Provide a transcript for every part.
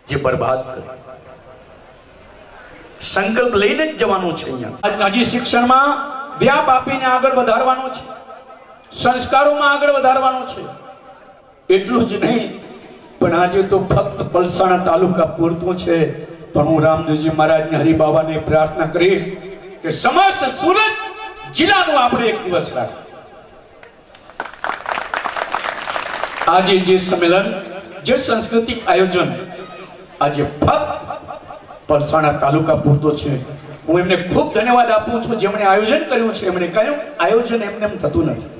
જે બરબાદ કરે સંકલ્પ લઈને જ જવાનું છે। અહીંયા હજી શિક્ષણમાં વ્યાપ આપીને આગળ વધારવાનો છે, સંસ્કારોમાં આગળ વધારવાનો છે। એટલું જ નહીં પણ આજે તો ફક્ત પલસાણા તાલુકા પૂરતું છે। પણ હું રામદેવજી મહારાજને હરિબાબાને પ્રાર્થના કરીશ કે સમસ્ત સુરત જિલ્લાનું આપણે એક દિવસ રાખીએ। આજે જે સંમેલન, જે સાંસ્કૃતિક આયોજન આજે ફક્ત પલસાણા તાલુકા પૂરતો છે, હું એમને ખૂબ ધન્યવાદ આપું છું જેમણે આયોજન કર્યું છે। એમણે કહ્યું કે આયોજન એમને એમ થતું નથી।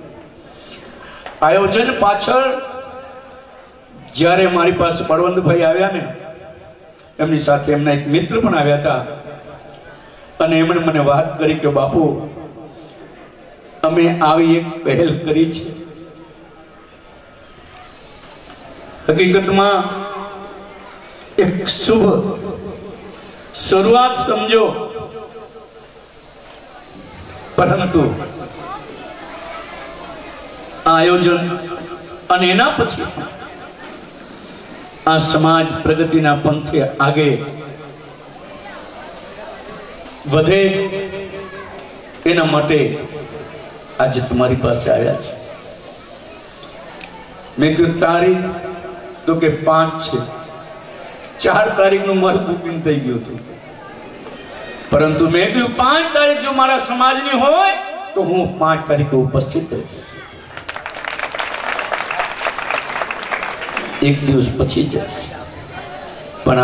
આયોજન પાછળ જ્યારે મારી પાસે બળવંતભાઈ આવ્યા ને, એમની સાથે એમના એક મિત્ર પણ આવ્યા હતા અને એમણે મને વાત કરી કે બાપુ અમે આવી એક પહેલ કરી છે। હકીકતમાં એક શુભ શરૂઆત સમજો, પરંતુ આયોજન અને એના પછી આ સમાજ પ્રગતિના પંથે આગે વધે એના માટે આજે તમારી પાસે આવ્યા છે। મેં કીધું તારીખ તો કે 5 છે, 4 તારીખનું મારું બુકિંગ થઈ ગયું હતું, પરંતુ મેં કહ્યું 5 તારીખ જો મારા સમાજની હોય તો હું 5 તારીખે ઉપસ્થિત રહીશ। એક દિવસ પછી જઈશ, પણ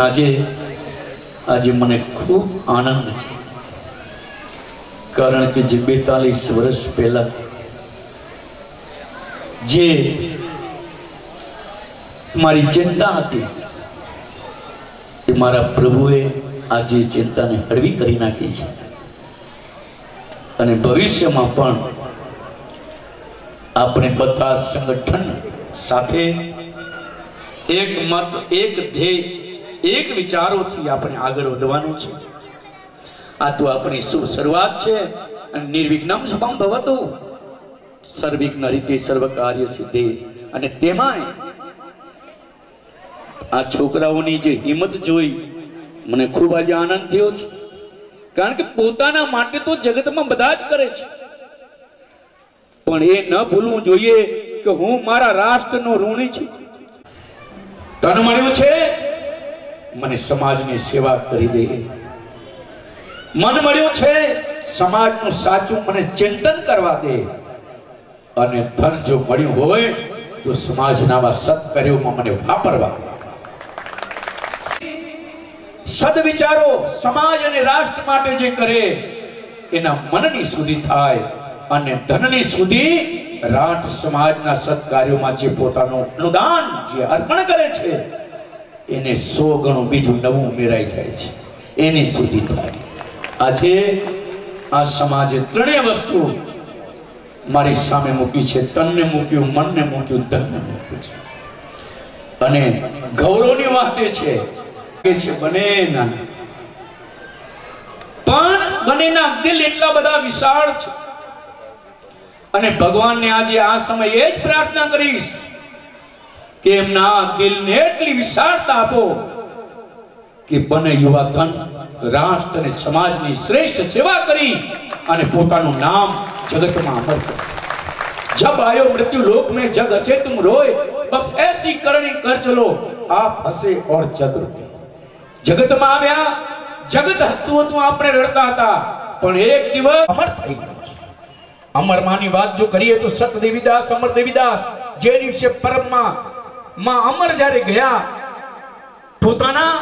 આજે મને ખૂબ આનંદ છે, કારણ કે જે 42 વર્ષ પહેલા જે મારી ચિંતા હતી એ મારા પ્રભુએ આજે ચિંતાને હળવી કરી નાખી છે અને ભવિષ્યમાં પણ આપણે બધા સંગઠન સાથે એક મત, એક ધ્યેય, એક વિચારોથી આપણે આગળ વધવાનું છે। આ તો આપણી શુભ શરૂઆત છે અને નિર્વિઘ્નમ શુભમ ભવતુ, સર્વિઘ્ન રીતે સર્વ કાર્ય સિદ્ધે। અને તેમાંય આ છોકરાઓની જે હિંમત જોઈ મને ખૂબ આજે આનંદ થયો છે, કારણ કે પોતાના માટે તો જગતમાં બધા જ કરે છે, પણ એ ન ભૂલવું જોઈએ કે હું મારા રાષ્ટ્રનો ઋણી છું। તન મળ્યું છે મને સમાજની સેવા કરી દે, મન મળ્યું છે સમાજનું સાચું મને ચિંતન કરવા દે, અને ધન જો મળ્યું હોય તો સમાજના સત્કાર્યોમાં મને વાપરવા દે। સદવિચારો સમાજ અને રાષ્ટ્ર માટે જે કરે એના મનની સુધી થાય અને ધનની સુધી રાષ્ટ્ર સમાજના સત્કાર્યોમાં જે પોતાનું અનુદાન જે અર્પણ કરે છે એને 100 ગણું બીજું નવું ઉમેરાઈ જાય છે, એની સુધી થાય। આજે આ સમાજે ત્રણેય વસ્તુ મારી સામે મૂકી છે, તનને મૂક્યું, મનને મૂક્યું, ધનને મૂક્યું છે। અને ગૌરવની વાત એ છે બનેના, પણ બનેના દિલ એટલા બધા વિશાળ છે અને ભગવાનને આજે આ સમયે જ પ્રાર્થના કરીશ કે એમના દિલને એટલી વિશાળતા આપો કે બને યુવા ધન રાષ્ટ્ર અને સમાજની શ્રેષ્ઠ સેવા કરી અને પોતાનું નામ જગતમાં અમર કરે। જબ આયો મૃत्यु लोक में जग हसे तुम रोए, बस ऐसी करनी कर चलो आप हसे और जग रोए। જગતમાં આવ્યા, જગત હસતું હતું, આપણે રડતા હતા, પણ એક દિવસ અમર થઈ ગયું છે। અમરમાની વાત જો કરીએ તો સત દેવીદાસ, અમર દેવીદાસ જે દિવસે પરમમાં માં અમર જ્યારે ગયા, પોતાના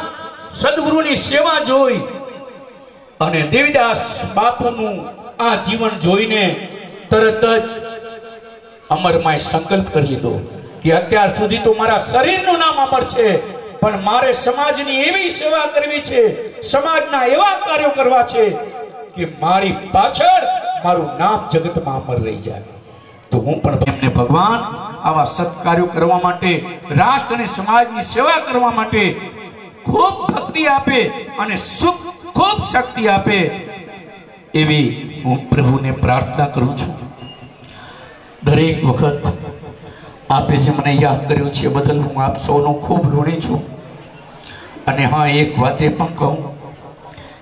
સદગુરુની સેવા જોઈ અને દેવીદાસ બાપુનું આ જીવન જોઈને તરત જ અમરમાએ સંકલ્પ કરી લીધો કે અત્યાર સુધી તો મારા શરીરનું નામ અમર છે, પણ મારે સમાજની એવી સેવા કરવી છે, સમાજના એવા કાર્યો કરવા છે કે મારી પાછળ મારું નામ જગતમાં અમર રહી જાય। તો હું પણ એમને ભગવાન આવા સત્કાર્યો કરવા માટે, રાષ્ટ્ર અને સમાજની સેવા કરવા માટે ખૂબ ભક્તિ આપે અને સુખ ખૂબ શક્તિ આપે એવી હું પ્રભુને પ્રાર્થના કરું છું। દરેક વખત આપે જે મને યાદ કર્યો છે બદલ હું આપ સૌનો ખૂબ ઋણી છું. અને હા, એક વાત એ પણ કહું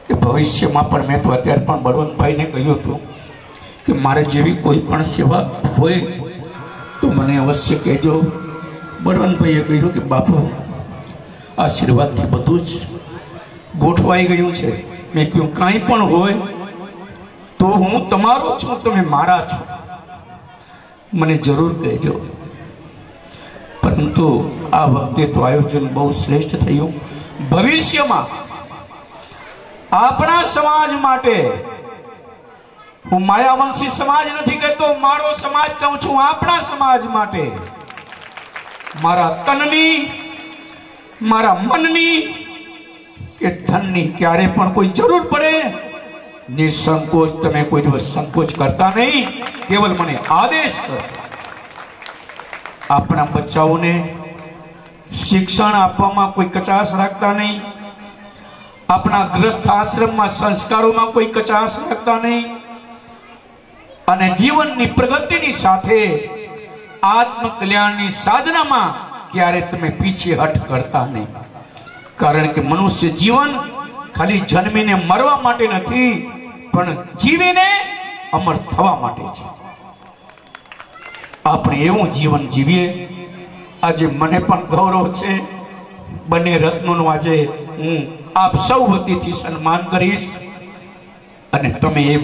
કે ભવિષ્યમાં પણ મેં તો અત્યારે પણ બળવંતભાઈને કહ્યું હતું કે મારે જેવી કોઈ પણ સેવા હોય તો મને અવશ્ય કહેજો. બળવંતભાઈએ કહ્યું કે બાપુ, આશીર્વાદથી બધું જ ગોઠવાઈ ગયું છે. મેં કહ્યું કાંઈ પણ હોય તો હું તમારો છું, તમે મારા છો, મને જરૂર કહેજો. પરંતુ આ વખતે તો આયોજન બહુ શ્રેષ્ઠ થયું. ભવિષ્યમાં આપણા સમાજ માટે, હું માયાવંશી સમાજ નથી કહેતો, મારો સમાજ કહું છું, આપણા સમાજ માટે મારા તનની, મારા મનની કે ધનની ક્યારે પણ કોઈ જરૂર પડે, નિસંકોચ તમે કોઈ દિવસ સંકોચ કરતા નહીં, કેવલ મને આદેશ કરો. આપણા બચ્ચાઓને શિક્ષણ આપવામાં કોઈ કચાશ રાખતા નહીં, આપણા ગ્રસ્થ આશ્રમમાં સંસ્કારોમાં કોઈ કચાશ રાખતા નહીં, અને જીવનની પ્રગતિની સાથે આત્મકલ્યાણની સાધનામાં ક્યારે તમે પીછેહટ કરતા નહીં. કારણ કે મનુષ્ય જીવન ખાલી જન્મીને મરવા માટે નથી, પણ જીવીને અમર થવા માટે છે. આપણે એવું જીવન જીવીએ. આજે મને પણ ગૌરવ છે, બંને રત્નોનું આજે હું આપ સૌ વતીથી સન્માન કરીશ અને તમે એ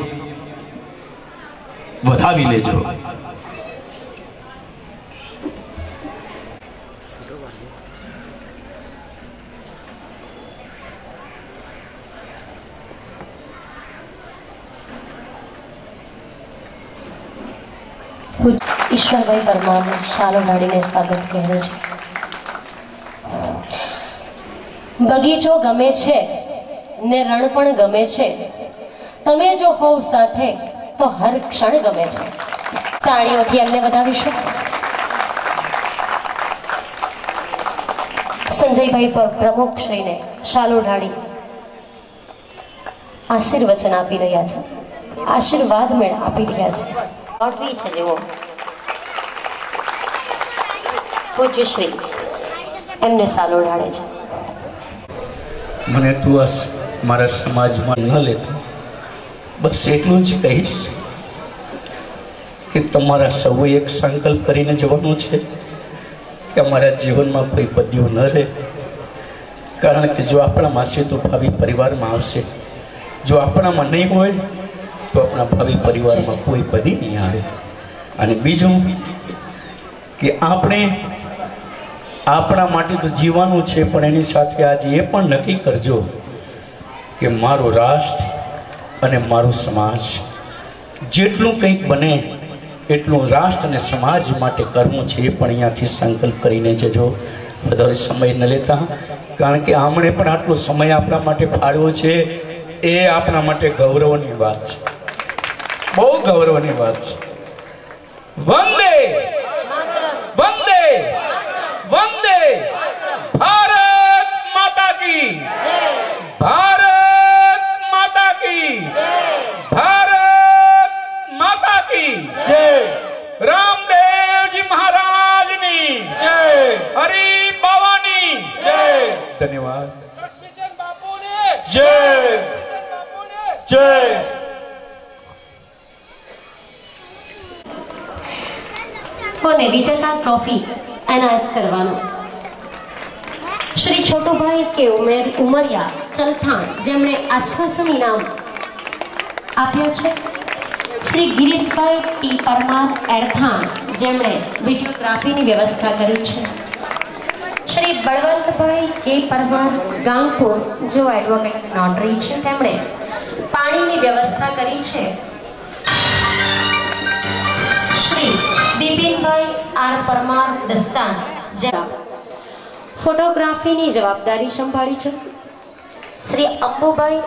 વધાવી લેજો. ઈશ્વરભાઈ પરમાર શાલો ઢાળીને સ્વાગત કહે છે. બગીચો ગમે છે ને રણ પણ ગમે છે, તમે જો હોવ સાથે તો હર ક્ષણ ગમે છે. તાળીઓથી એમને વધાવીશું. સંજયભાઈ પ્રમુખ શ્રીને શાલો ઢાળી આશીર્વચન આપી રહ્યા છે, આશીર્વાદ મેળ આપી રહ્યા છે. લોટરી છે જેવો પૂજ્યશ્રી એમને સાલો ઢાળે છે. મને તું મારા સમાજમાં ન લેતો, બસ એટલું જ કહીશ કે તમારા સૌએ એક સંકલ્પ કરીને જવાનું છે કે અમારા જીવનમાં કોઈ પદ્યો ન રહે. કારણ કે જો આપણામાં હશે તો ભાવિ પરિવારમાં આવશે, જો આપણામાં નહીં હોય તો આપણા ભાવિ પરિવારમાં કોઈ પદી નહીં આવે. અને બીજું કે આપણે આપણા માટે તો જીવવાનું છે, પણ એની સાથે આજે એ પણ નક્કી કરજો કે મારો રાષ્ટ્ર અને મારો સમાજ જેટલું કંઈક બને એટલું રાષ્ટ્ર અને સમાજ માટે કરવું છે, એ પણ અહીંયાથી સંકલ્પ કરીને જજો. વધારે સમય ન લેતા, કારણ કે આમણે પણ આટલો સમય આપણા માટે ફાળવ્યો છે, એ આપણા માટે ગૌરવની વાત છે, બહુ ગૌરવની વાત છે. વંદે વંદે વંદે ભારત માતા કી જય, ભારત માતા કી જય, ભારત માતા કી જય, રામદેવજી મહારાજની જય, હરી બાવાની જય. ધન્યવાદ. લક્ષ્મીચંદ બાપુને જય, જય. કોને વિજેતા ટ્રોફી એનાયત કરવાનું શ્રી છોટુભાઈ કે ઉમરિયા ચલથાણ, જેમણે આશ્વાસન ઇનામ આપ્યા છે. શ્રી ગિરીશભાઈ ટી પરમાર એડથાણ, જેમણે વિડીયોગ્રાફીની વ્યવસ્થા કરી છે. શ્રી બળવંતભાઈ કે પરમાર ગાંગપુર, જો એડવોકેટ નોટરી છે, તેમણે પાણીની વ્યવસ્થા કરી છે. શ્રી બિપિનભાઈ આર પરમાર દસ્તાન, ફોટોગ્રાફીની જવાબદારી સંભાળી છે. શ્રી અંબુભાઈ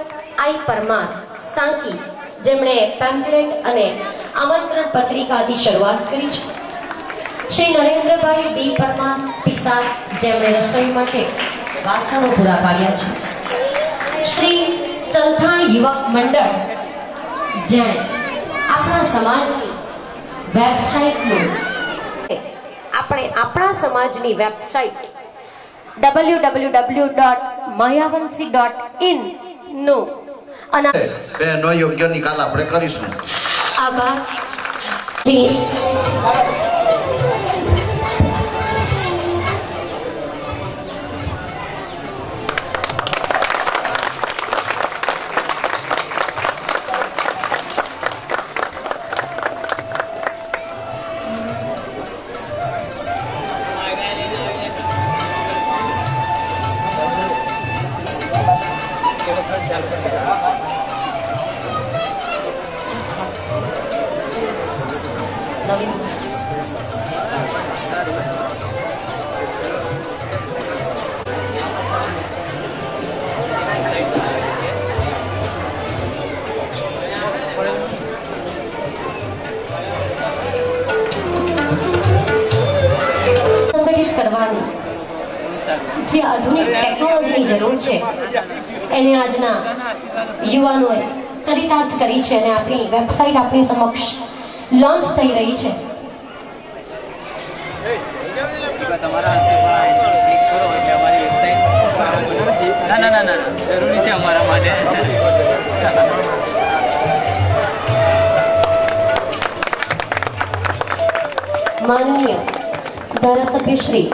આઈ પરમાર સાંકી, જેમણે પેમ્ફલેટ અને આમંત્રણ પત્રિકાથી શરૂઆત કરી છે. શ્રી નરેન્દ્રભાઈ બી પરમાર પિસાર, જેમણે રસોઈ માટે વાસણો પૂરા પાડ્યા છે. શ્રી ચલથાણ યુવક મંડળ, જેણે આપણા સમાજની વેબસાઇટનું આપણે આપણા સમાજની વેબસાઇટ www.mayavansi.in નું બેનો યોગ્ય નિકાલ આપણે કરીશું. આભાર. સંગઠિત કરવાની જે આધુનિક ટેકનોલોજીની જરૂર છે એને આજના યુવાનોએ ચરિતાર્થ કરી છે અને આપણી વેબસાઇટ આપણી સમક્ષ લોન્ચ થઈ રહી છે. માનનીય ધારાસભ્ય શ્રી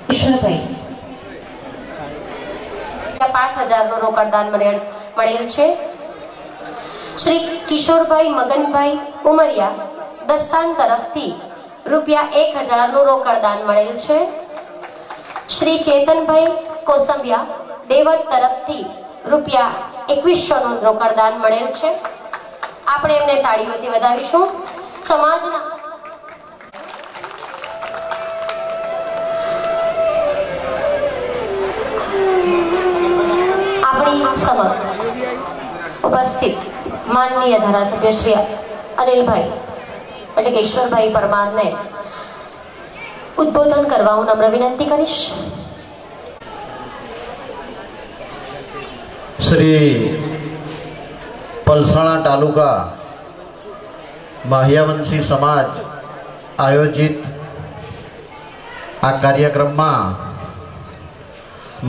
ઈશ્વરભાઈ 5000 નું રોકડદાન મળેલ છે. શ્રી કિશોરભાઈ મગનભાઈ ઉમરિયા દસ્તાન તરફથી ₹1000 નું રોકડદાન મળેલ છે. શ્રી ચેતનભાઈ કોસંબિયા દેવત તરફથી ₹2100 નું રોકડદાન મળેલ છે. આપણે એમને તાળીઓથી વધાવીશું. સમાજના આપણી સમક્ષ ઉપસ્થિત માનનીય ધારાસભ્ય શ્રી અનિલભાઈ એટલે કે ઈશ્વરભાઈ પરમારને ઉદ્બોધન કરવા હું નમ્ર વિનંતી કરીશ. શ્રી પલસાણા તાલુકા માહ્યાવંશી સમાજ આયોજિત આ કાર્યક્રમમાં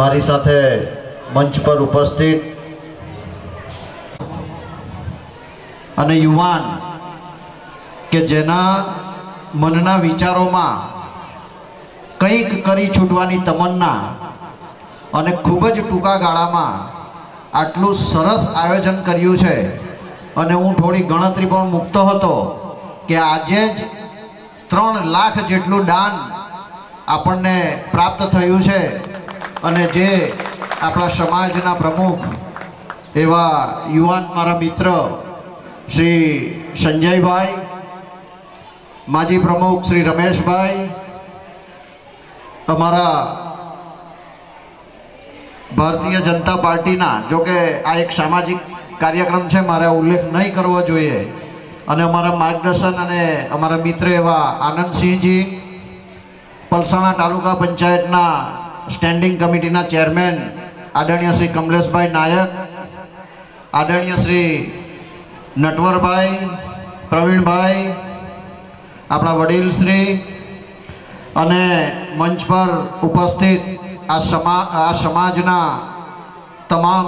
મારી સાથે મંચ પર ઉપસ્થિત અને યુવાન કે જેના મનના વિચારોમાં કંઈક કરી છૂટવાની તમન્ના અને ખૂબ જ ટૂંકા ગાળામાં આટલું સરસ આયોજન કર્યું છે. અને હું થોડી ગણતરી પણ મૂકતો હતો કે આજે જ 3 લાખ જેટલું દાન આપણને પ્રાપ્ત થયું છે. અને જે આપણા સમાજના પ્રમુખ એવા યુવાન મારા મિત્ર શ્રી સંજયભાઈ, માજી પ્રમુખ શ્રી રમેશભાઈ, અમારા ભારતીય જનતા પાર્ટીના, જો કે આ એક સામાજિક કાર્યક્રમ છે મારે ઉલ્લેખ નહીં કરવો જોઈએ, અને અમારા માર્ગદર્શન અને અમારા મિત્ર એવા આનંદસિંહજી, પલસાણા તાલુકા પંચાયતના સ્ટેન્ડિંગ કમિટીના ચેરમેન આદરણીય શ્રી કમલેશભાઈ નાયક, આદરણીય શ્રી નટવરભાઈ, પ્રવીણભાઈ, આપણા વડીલ શ્રી, અને મંચ પર ઉપસ્થિત આ સમાજના તમામ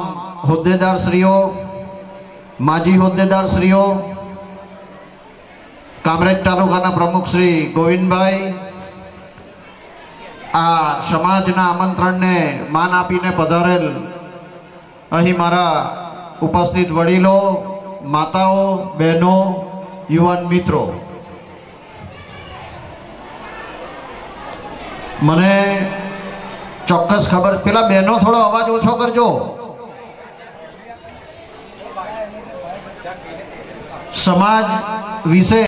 હોદ્દેદારશ્રીઓ, માજી હોદ્દેદારશ્રીઓ, કામરેજ તાલુકાના પ્રમુખ શ્રી ગોવિંદભાઈ, આ સમાજના આમંત્રણને માન આપીને પધારેલ અહીં મારા ઉપસ્થિત વડીલો, માતાઓ, બહેનો, યુવાન મિત્રો, મને ચોક્કસ ખબર, પેલા બહેનો થોડો અવાજ ઓછો કરજો. સમાજ વિશે